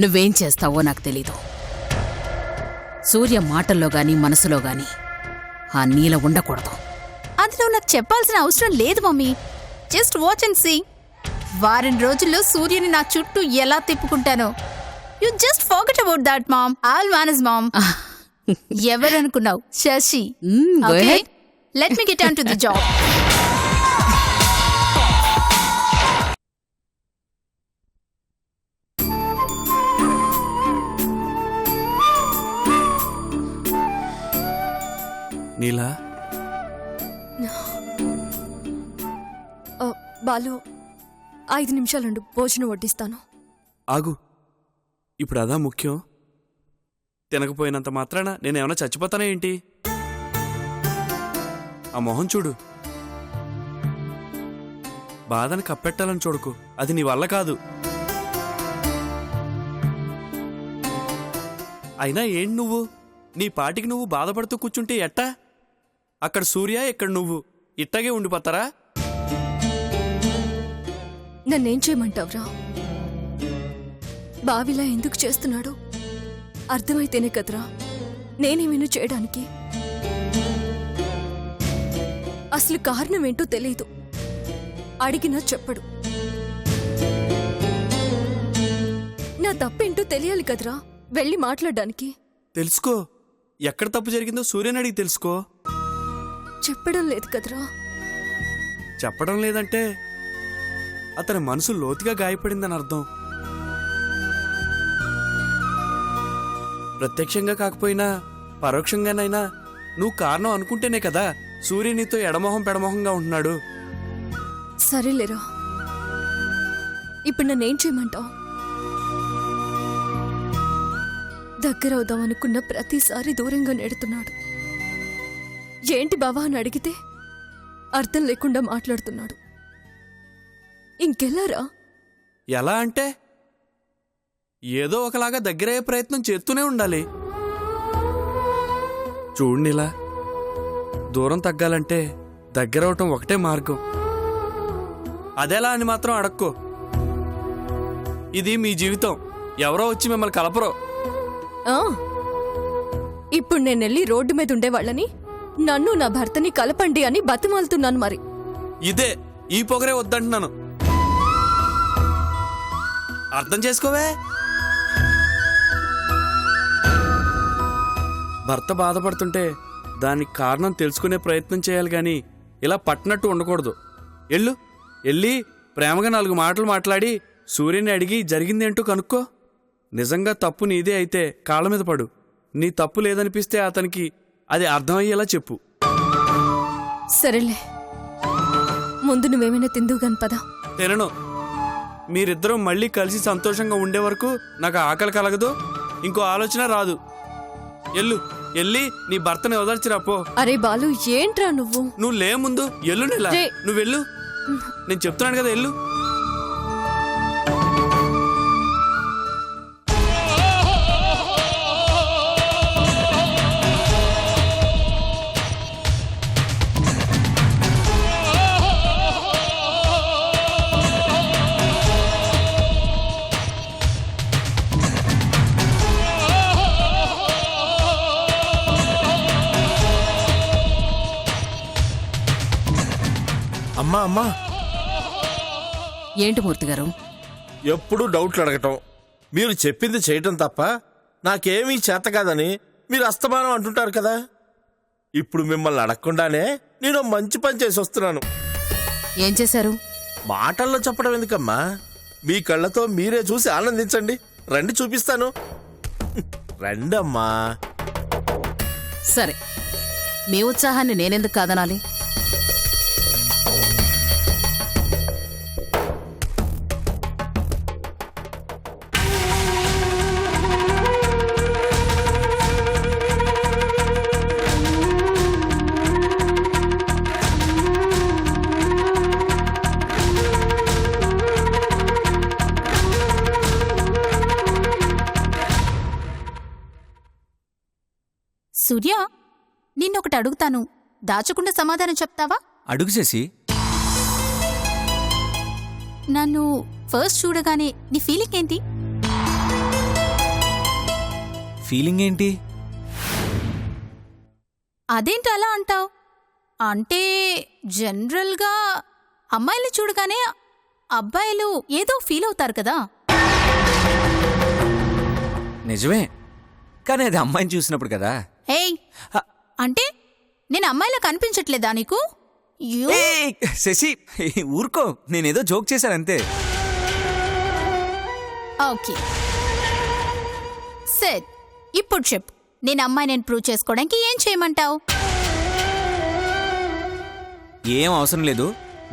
నువ్వేం చేస్తావో నాకు తెలీదు. సూర్య మాటల్లో గాని మనసులో గాని ఆ నీల ఉండకూడదు. అది నువ్వు నాకు చెప్పాల్సిన అవసరం లేదు mummy. Just watch and see. వారం రోజుల్లో సూర్యుని నా చుట్టూ ఎలా తిప్పుకుంటానో. You just forget about that mom. All manage mom. ఎవరనుకున్నావు? Shashi. go ahead. Let me get on to the job. నీలా బాలు 5 నిమిషాలుండు, భోజనం వడ్డిస్తాను. ఆగు. ఇప్పుడు అదా ముఖ్యం? తినకపోయినంత మాత్రాన నేనేమన్నా చచ్చిపోతానా ఏంటి? ఆ మొహం చూడు. బాధని కప్పెట్టాలని చూడకు. అది నీ వల్ల కాదు. అయినా ఏంటి నువ్వు? నీ పాటికి నువ్వు బాధపడుతూ కూర్చుంటే ఎట్టా? అక్కడ సూర్య, ఇక్కడ నువ్వు ఇట్టాగే ఉండిపోతారా? నన్నేం చేయమంటావురా? బావిలా ఎందుకు చేస్తున్నాడు అర్థమైతేనే కదరా నేనేమీను చేయడానికి. అసలు కారణం ఏంటో తెలీదు. అడిగినా చెప్పడు. నా తప్పేంటో తెలియాలి కదరా వెళ్ళి మాట్లాడడానికి. తెలుసుకో. ఎక్కడ తప్పు జరిగిందో సూర్యని అడిగి తెలుసుకో. చెప్పడం లేదు కదరా. చెప్పడం లేదంటే అతని మనసు లోతుగా గాయపడిందని అర్థం. ప్రత్యక్షంగా కాకపోయినా పరోక్షంగానైనా నువ్వు కారణం అనుకుంటేనే కదా సూర్య నీతో ఎడమొహం పెడమొహంగా ఉంటున్నాడు. సరేలేరా, ఇప్పుడు నన్నేం చేయమంటావు? దగ్గరవుదామనుకున్న ప్రతిసారి దూరంగా నెడుతున్నాడు. ఏంటి బావా అని అడిగితే అర్థం లేకుండా మాట్లాడుతున్నాడు. ఇంకెలారా? ఎలా అంటే ఏదో ఒకలాగా దగ్గరయ్యే ప్రయత్నం చేస్తూనే ఉండాలి. చూడండిలా, దూరం తగ్గాలంటే దగ్గరవటం ఒకటే మార్గం. అదెలా అని మాత్రం అడక్కో. ఇది మీ జీవితం. ఎవరో వచ్చి మిమ్మల్ని కలపరో. ఇప్పుడు నేనెళ్ళి రోడ్డు మీద ఉండేవాళ్ళని నన్ను నా భర్తని కలపండి అని బతిమాలుతున్నాను. మరి ఇదే ఈ పొగరే వద్దంటున్నాను. అర్థం చేసుకోవే. భర్త బాధపడుతుంటే దానికి కారణం తెలుసుకునే ప్రయత్నం చేయాలి గాని ఇలా పట్టినట్టు ఉండకూడదు. వెళ్ళి ప్రేమగా 4 మాటలు మాట్లాడి సూర్యుని అడిగి జరిగిందేంటో కనుక్కో. నిజంగా తప్పు నీదే అయితే కాళ్ళ మీద పడు. నీ తప్పు లేదనిపిస్తే అతనికి అది అర్థమయ్యేలా చెప్పు. సరేలే, ముందు నువ్వేమైనా తిందువు గాని పద. తినను. మీరిద్దరూ మళ్ళీ కలిసి సంతోషంగా ఉండే వరకు నాకు ఆకలి కలగదు, ఇంకో ఆలోచన రాదు. వెళ్ళి నీ భర్తని వదల్చిరాపో. అరే బాలు, ఏంట్రా నువ్వు లే ముందు. నెల నువ్వు వెళ్ళు. నేను చెప్తున్నాను కదా, వెళ్ళు. అమ్మా, ఏంటి మూర్తి గారు? ఎప్పుడు డౌట్లు అడగటం, మీరు చెప్పింది చేయటం తప్ప నాకేమీ చేత కాదని మీరు అస్తమానం అంటుంటారు కదా. ఇప్పుడు మిమ్మల్ని అడగకుండానే నేను మంచి పని చేసి వస్తున్నాను. ఏం చేశారు? మాటల్లో చెప్పడం ఎందుకమ్మా, మీ కళ్ళతో మీరే చూసి ఆనందించండి. రండి, చూపిస్తాను. రండమ్మా. సరే, మీ ఉత్సాహాన్ని నేనెందుకు కాదనాలి? సూర్య, నిన్నొకటి అడుగుతాను, దాచకుండా సమాధానం చెప్తావా? అడుగు చేసి. నన్ను ఫస్ట్ చూడగానే నీ ఫీలింగ్ ఏంటి? ఫీలింగ్ ఏంటి? అదేంటి అలా అంటావ్? అంటే జనరల్గా అమ్మాయిల్ని చూడగానే అబ్బాయిలు ఏదో ఫీల్ అవుతారు కదా. నిజమే, కానీ అది అమ్మాయిని చూసినప్పుడు కదా. ఏయ్, అంటే నేను అమ్మాయిలా కనిపించట్లేదా నీకు? You- ఏయ్, శశి ఊరుకో, నేనేదో జోక్ చేశానంతే. Okay set. ఇప్పుడు చెప్పు, నేను అమ్మాయి నేను ప్రూవ్ చేసుకోవడానికి ఏం చేయమంటావు? ఏం అవసరం లేదు,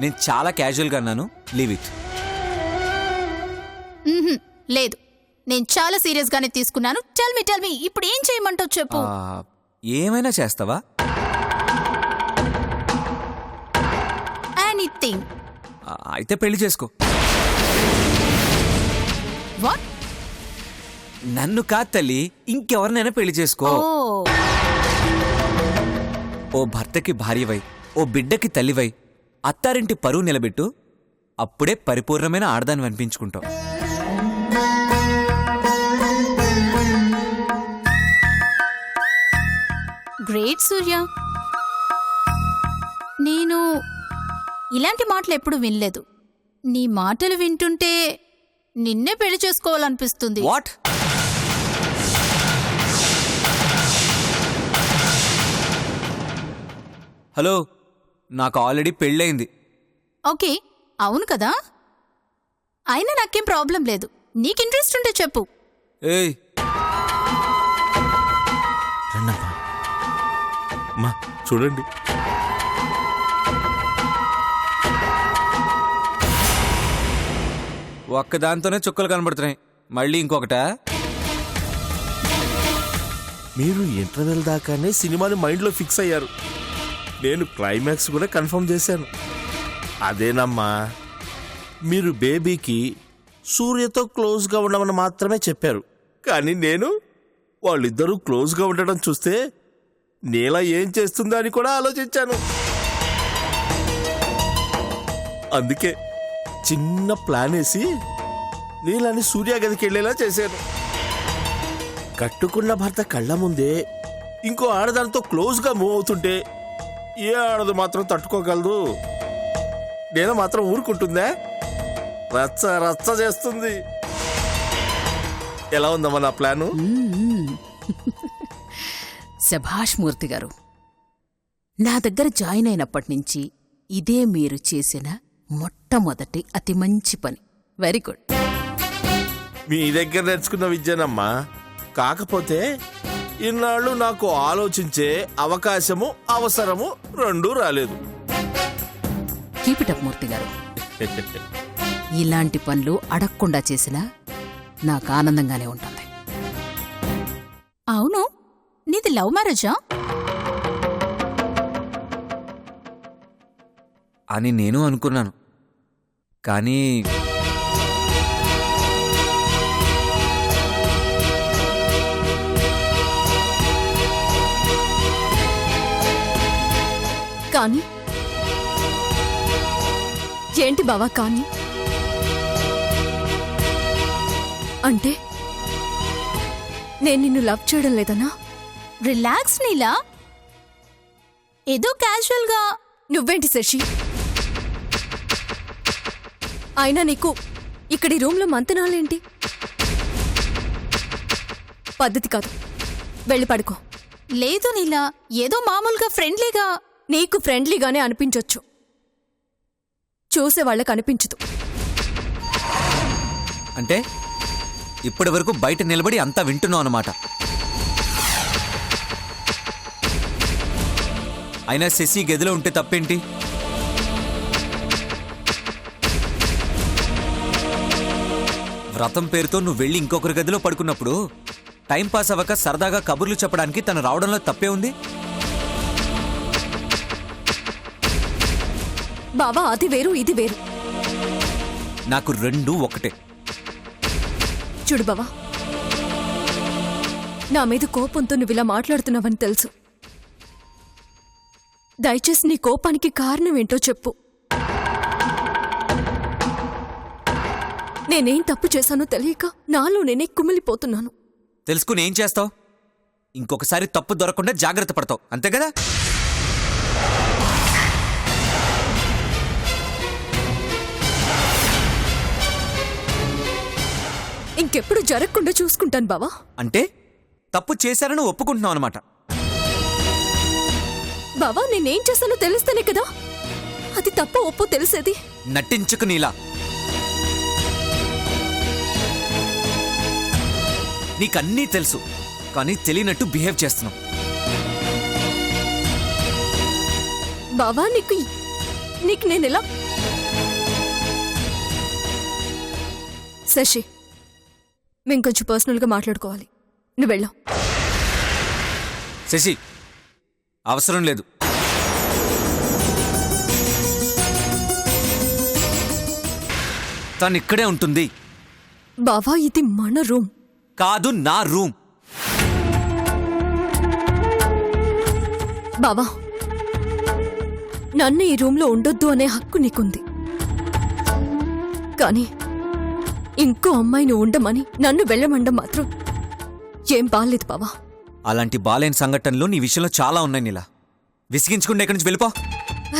నేను చాలా క్యాజువల్గా అన్నాను. Leave it. లేదు, నేను చాలా సీరియస్ గానే తీసుకున్నాను. టెల్ మీ ఇప్పుడు ఏం చేయమంటావు చెప్పు. ఏమైనా చేస్తావా? ఎనీథింగ్. అయితే పెళ్లి చేసుకో. వాట్? నన్ను కాదు తల్లి, ఇంకెవరినైనా పెళ్లి చేసుకో. ఓ ఓ భర్తకి భార్యవై, ఓ బిడ్డకి తల్లివై, అత్తారింటి పరువు నిలబెట్టు. అప్పుడే పరిపూర్ణమైన ఆడదాన్ని అనిపించుకుంటావు. గ్రేట్ సూర్య. నేను ఇలాంటి మాటలు ఎప్పుడు వినలేదు. నీ మాటలు వింటుంటే నిన్నే పెళ్లి చేసుకోవాలనిపిస్తుంది. వాట్? హలో, నాకు ఆల్రెడీ పెళ్ళయింది. ఓకే, అవును కదా. అయినా నాకేం ప్రాబ్లం లేదు. నీకు ఇంట్రెస్ట్ ఉంటే చెప్పు. ఏయ్, రండమ్మా. అమ్మా చూడండి. ఒక్కదాంతోనే చుక్కలు కనబడుతున్నాయి, మళ్ళీ ఇంకొకటా? మీరు ఇంటర్వెల్ దాకానే సినిమాని మైండ్లో ఫిక్స్ అయ్యారు. నేను క్లైమాక్స్ కూడా కన్ఫర్మ్ చేశాను. అదేనమ్మా, మీరు బేబీకి సూర్యతో క్లోజ్గా ఉండమని మాత్రమే చెప్పారు. కానీ నేను వాళ్ళిద్దరూ క్లోజ్గా ఉండడం చూస్తే నీల ఏం చేస్తుందో అని కూడా ఆలోచించాను. అందుకే చిన్న ప్లాన్ వేసి నీలని సూర్య గదికి వెళ్ళేలా చేశాను. కట్టుకున్న భర్త కళ్ళ ముందే ఇంకో ఆడదానితో క్లోజ్గా మూవ్ అవుతుంటే ఏ ఆడదు మాత్రం తట్టుకోగలదు? నేను మాత్రం ఊరుకుంటుందా? రచ్చ రచ్చ చేస్తుంది. ఎలా ఉందమ్మా నా ప్లాను? శభాష్ మూర్తి గారు, నా దగ్గర జాయిన్ అయినప్పటి నుంచి ఇదే మీరు చేసిన మొట్టమొదటి అతి మంచి పని. Very good. మీ దగ్గర నేర్చుకున్న విద్యనమ్మా. కాకపోతే ఇన్నాళ్ళు నాకు ఆలోచించే అవకాశము అవసరము రెండూ రాలేదు. కీప్ ఇట్ అప్ మూర్తి గారు. ఇలాంటి పనులు అడగకుండా చేసినా నాకు ఆనందంగానే ఉంటుంది. అవును, నీది లవ్ మ్యారేజా? అని నేను అనుకున్నాను, కానీ కానీ ఏంటి బావా కానీ? అంటే నేను నిన్ను లవ్ చేయడం లేదనా? రిలాక్స్ నీలా, ఏదో క్యాజువల్గా. నువ్వేంటి శశి? అయినా నీకు ఇక్కడి రూమ్లో మంతనాలేంటి? పద్ధతి కాదు, వెళ్ళి పడుకో. లేదు నీలా, ఏదో మామూలుగా ఫ్రెండ్లీగా. నీకు ఫ్రెండ్లీగానే అనిపించొచ్చు, చూసే వాళ్ళకి అనిపించదు. అంటే ఇప్పటి వరకు బయట నిలబడి అంతా వింటున్నావు అన్నమాట. అయినా శశి గదిలో ఉంటే తప్పేంటి? వ్రతం పేరుతో నువ్వు వెళ్ళి ఇంకొకరి గదిలో పడుకున్నప్పుడు టైం పాస్ అవ్వక సరదాగా కబుర్లు చెప్పడానికి తను రావడంలో తప్పే ఉంది. బావా, అది వేరు ఇది వేరు. నాకు రెండూ ఒకటే. చూడు బావా, నా మీద కోపంతో నువ్వు ఇలా మాట్లాడుతున్నావని తెలుసు. దయచేసి నీ కోపానికి కారణం ఏంటో చెప్పు. నేనేం తప్పు చేశానో తెలియక నాలో నేనే కుమిలిపోతున్నాను. తెలుసుకుని ఏం చేస్తావు? ఇంకొకసారి తప్పు దొరకకుండా జాగ్రత్త పడతావు అంతే కదా? ఇంకెప్పుడు జరగకుండా చూసుకుంటాను బావా. అంటే తప్పు చేశారని ఒప్పుకుంటున్నావు అనమాట. బావా నేనేం చేస్తానో తెలిస్తేనే కదా అది తప్ప ఒప్పు తెలిసేది. నటించుకు నీలా. నీకన్నీ తెలుసు కానీ తెలియనట్టు బిహేవ్ చేస్తున్నావు. బావా నీకు నేనెలా శశి మేము కొంచెం పర్సనల్గా మాట్లాడుకోవాలి. నువ్వు వెళ్ళావు. శశి అవసరం లేదు. తను ఇక్కడే ఉంటుంది. బావా ఇది మన రూమ్ కాదు, నా రూమ్. బావా నన్ను ఈ రూమ్లో ఉండొద్దు అనే హక్కు నీకుంది. కానీ ఇంకో అమ్మాయిని ఉండమని నన్ను వెళ్ళమండం మాత్రం ఏం బాలేదు బావా. అలాంటి బాలేని సంఘటనలు నీ విషయంలో చాలా ఉన్నాయి నీలా. విసిగించుకుంటే ఎక్కడి నుంచి వెళ్ళిపో.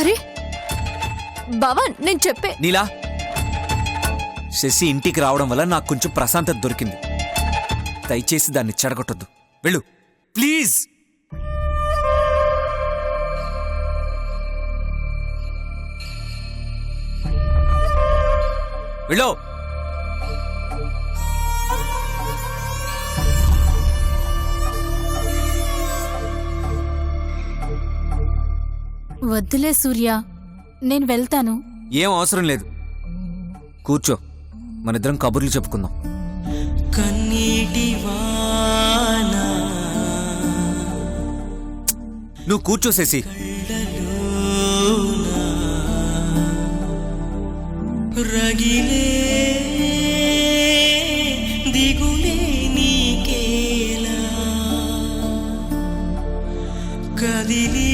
అరే బావా నేను చెప్పే నీలా, శశి ఇంటికి రావడం వల్ల నాకు కొంచెం ప్రశాంతత దొరికింది. దయచేసి దాన్ని చెడగొట్టొద్దు. వెళ్ళు ప్లీజ్. వెళ్ళు. వద్దులే సూర్య, నేను వెళ్తాను. ఏం అవసరం లేదు, కూర్చో. మనిద్దరం కబుర్లు చెప్పుకుందాం. నువ్వు కూర్చో శశి. రగిలే దిగులే నీకేలా కదిలి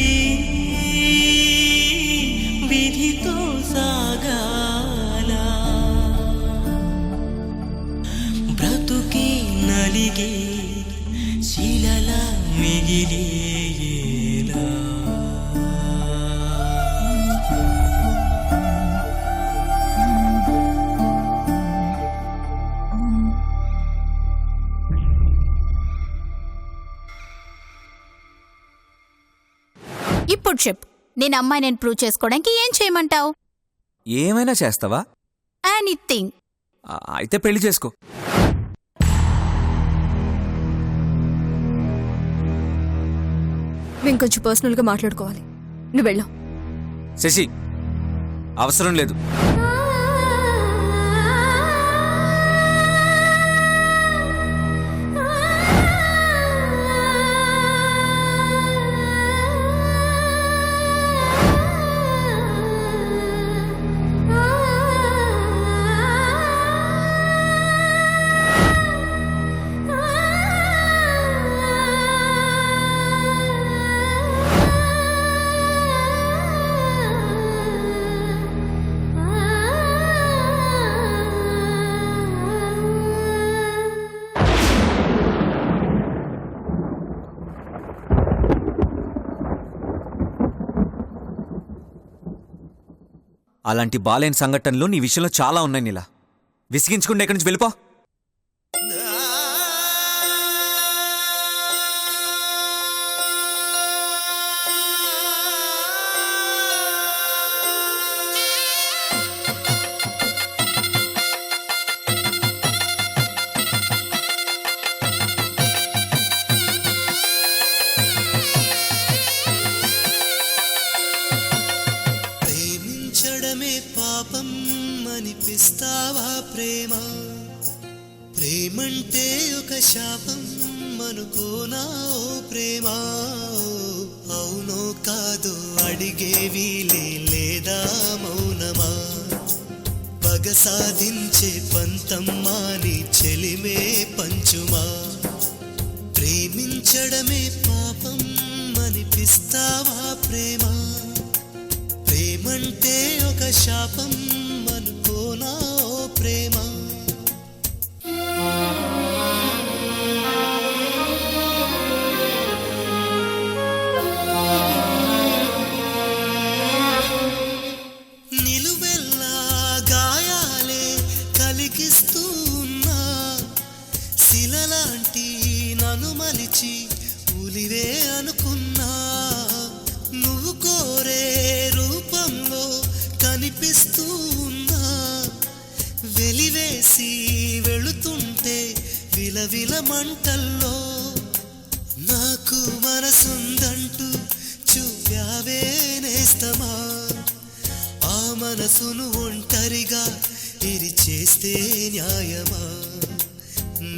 విధితో సాగాల బ్రతుకే నలిగే శిలల మిగిలేలా. ఇప్పుడు చెప్పు, నేను అమ్మాయి ప్రూవ్ చేసుకోవడానికి ఏం చేయమంటావు? ఏమైనా చేస్తావా? ఎనీథింగ్. అయితే పెళ్లి చేసుకో. మేము కొంచెం పర్సనల్గా మాట్లాడుకోవాలి. నువ్వు వెళ్ళావు. శశి అవసరం లేదు. అలాంటి బాలేని సంఘటనలు నీ విషయంలో చాలా ఉన్నాయి నీలా. విసిగించుకుంటే ఎక్కడి నుంచి వెళ్ళిపో. పాపం అనిపిస్తావా ప్రేమ? ప్రేమంటే ఒక శాపం అనుకోనా ఓ ప్రేమ? అవునో కాదో అడిగేవి లేదా మౌనమా? పగ సాధించే పంతమ్మా నీ చెలిమే పంచుమా? ప్రేమించడమే పాపం అనిపిస్తావా ప్రేమ? ప్రేమంటే ఒక శాపం అనుకోనా ఓ ప్రేమ? శిలలాంటి నన్ను మలిచి ఉలివే అనుకున్నా, నువ్వు కోరే రూపంలో కనిపిస్తూ ఉన్నా, వెలివేసి వెళుతుంటే విలవిల మంటల్లో నాకు మనసుందంటూ చూపావే నేస్తమా, ఆ మనసును ఒంటరిగా ఇరిచేస్తే న్యాయమా,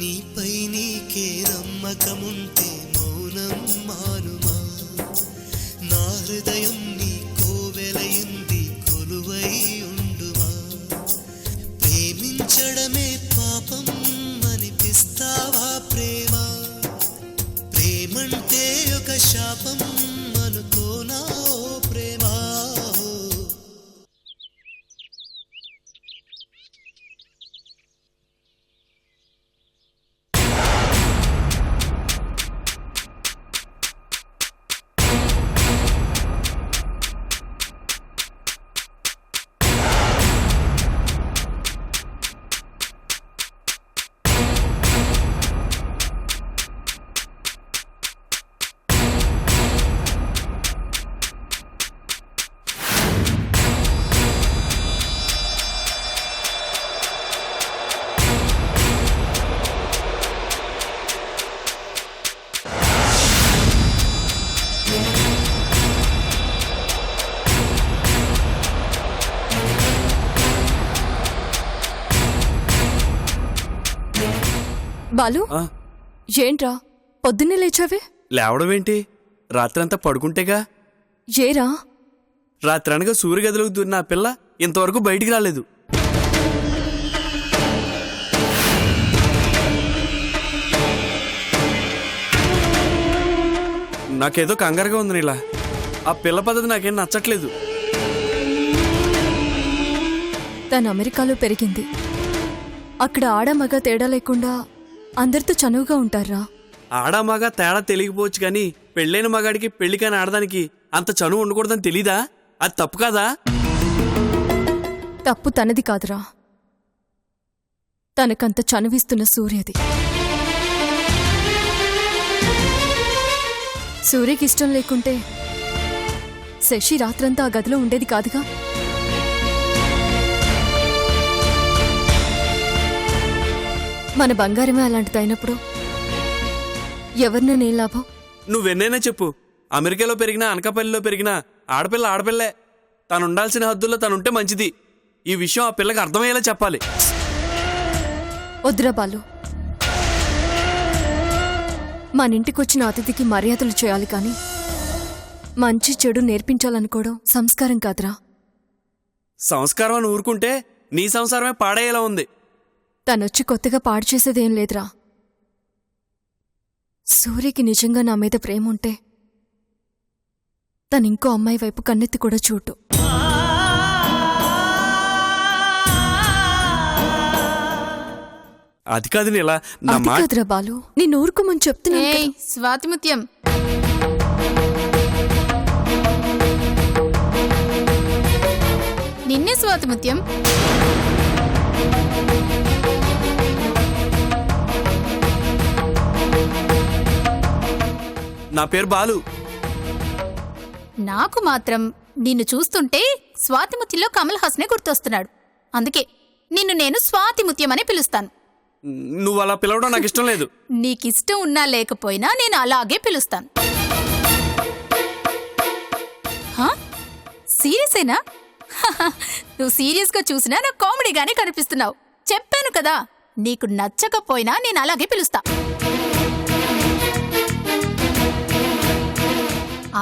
నీపై నీకే నమ్మకముంటే మౌనం మానుమా, నా హృదయం నీ కోవెలయింది కొలువై ఉండుమా, ప్రేమించడమే పాపం అనిపిస్తావా ప్రేమ, ప్రేమంటే ఒక శాపం అనుకోనా ఓ ప్రేమ. బాలు, ఆ, ఏంట్రా పొద్దున్నే లేచావే? లేవడమేంటి? రాత్రంతా పడుకుంటేగా. ఏరా? రాత్రి అనగా సూర్యగదిలోకి దూరిన ఆ పిల్ల ఇంతవరకు బయటికి రాలేదు. నాకేదో కంగారుగా ఉంది నీలా. ఆ పిల్ల పద్ధతి నాకేం నచ్చట్లేదు. తను అమెరికాలో పెరిగింది. అక్కడ ఆడ మగ తేడా లేకుండా అందరితో చనువుగా ఉంటారా? ఆడామగా తేడా తెలియకపోవచ్చు కానీ పెళ్ళైన మగాడికి పెళ్లి కాని ఆడదానికి అంత చనువు ఉండకూడదని తెలీదా? అది తప్పు కాదా? తప్పు తనది కాదురా, తనకంత చనువిస్తున్న సూర్యది. సూర్యకి ఇష్టం లేకుంటే శశి రాత్రంతా ఆ గదిలో ఉండేది కాదుగా. మన బంగారమే అలాంటిదైనప్పుడు ఎవరిననే లాభం? నువ్వెన్నైనా చెప్పు, అమెరికాలో పెరిగినా అనకాపల్లిలో పెరిగినా ఆడపిల్ల ఆడపిల్లే. తను ఉండాల్సిన హద్దుల్లో తనుంటే మంచిది. ఈ విషయం ఆ పిల్లకి అర్థమయ్యేలా చెప్పాలి. వద్దురా బాలు, మన ఇంటికొచ్చిన అతిథికి మర్యాదలు చేయాలి కానీ మంచి చెడు నేర్పించాలనుకోవడం సంస్కారం కాదురా. సంస్కారం అని ఊరుకుంటే నీ సంసారమే పాడేలా ఉంది. తనొచ్చి కొత్తగా పాడు చేసేదేం లేదురా. సూర్యకి నిజంగా నా మీద ప్రేమ ఉంటే తనింకో అమ్మాయి వైపు కన్నెత్తి కూడా చూడు. అది కాదు నీలా. నా అది మాట కాదురా బాలు, నేను ఊరుకోమని చెప్తున్నా. ఏయ్ స్వాతిముత్యం, నిన్నే స్వాతిముత్యం. నా పేరు బాలు. నాకు మాత్రం నిన్ను చూస్తుంటే స్వాతిముత్యంలో కమల్ హాసనే గుర్తొస్తున్నాడు. అందుకే నిన్ను నేను స్వాతిముత్యం అని పిలుస్తాను. నువ్వు అలా పిలవడం నాకు ఇష్టం లేదు. నీకిష్టం ఉన్నా లేకపోయినా నేను అలాగే పిలుస్తాను. సీరియసేనా? నువ్వు సీరియస్గా చూసినా నాకు కామెడీగానే కనిపిస్తున్నావు. చెప్పాను కదా, నీకు నచ్చకపోయినా నేను అలాగే పిలుస్తా.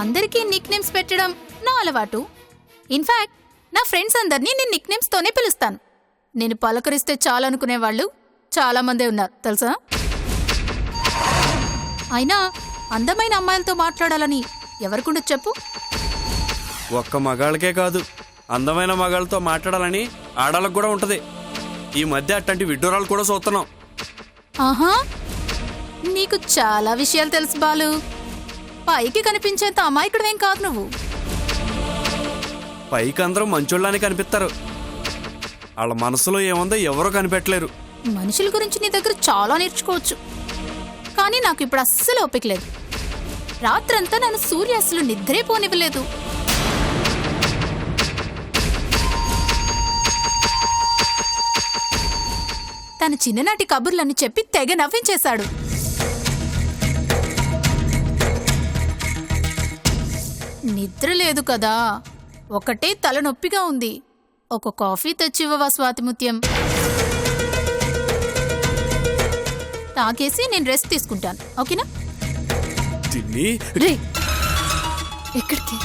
అందరికీ నిక్ నేమ్స్ పెట్టడం నా అలవాటు. ఇన్ఫాక్ట్ నా ఫ్రెండ్స్ అందరినీ నేను నిక్ నేమ్స్తోనే పిలుస్తాను. నేను పలకరిస్తే చాలనుకునేవాళ్ళు చాలా మందే ఉన్నారు తెలుసా. అయినా అందమైన అమ్మాయిలతో మాట్లాడాలని ఎవరికుండదు చెప్పు? ఒక్క మగాళ్ళకే కాదు, అందమైన మగాళ్ళతో మాట్లాడాలని ఆడాళ్ళకు కూడా ఉంటది. ఈ మధ్య అట్లాంటి విడ్డూరాలు కూడా చూస్తున్నాం. ఆహా, నీకు చాలా విషయాలు తెలుసు బాలు. పైకి కనిపించేంత అమాయకుడేం కాదు నువ్వు. పైకి అందరూ మంచోళ్ళని కనిపిస్తారు. వాళ్ళ మనసులో ఏముందో ఎవరో కనిపెట్టలేరు. మనుషుల గురించి నీ దగ్గర చాలా నేర్చుకోవచ్చు, కానీ నాకు ఇప్పుడు అస్సలు ఓపిక లేదు. రాత్రంతా నన్ను సూర్య అసలు నిద్రే పోనివ్వలేదు. తన చిన్ననాటి కబుర్లను చెప్పి తెగ నవ్వించేశాడు. నిద్ర లేదు కదా, ఒకటే తలనొప్పిగా ఉంది. ఒక కాఫీ తెచ్చివ్వవా స్వాతిముత్యం? తాగేసి నేను రెస్ట్ తీసుకుంటాను, ఓకేనా? తిని రే ఎక్కడికి?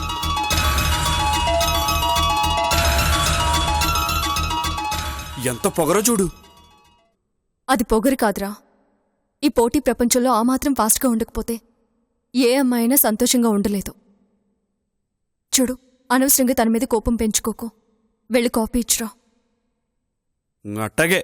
ఎంత పొగరో చూడు. అది పొగరు కాదురా. ఈ పోటీ ప్రపంచంలో ఆ మాత్రం ఫాస్ట్గా ఉండకపోతే ఏ అమ్మాయినా సంతోషంగా ఉండలేదు. చూడు, అనవసరంగా తన మీద కోపం పెంచుకోకు. వెళ్ళి కాఫీ ఇచ్చురా. అట్టగే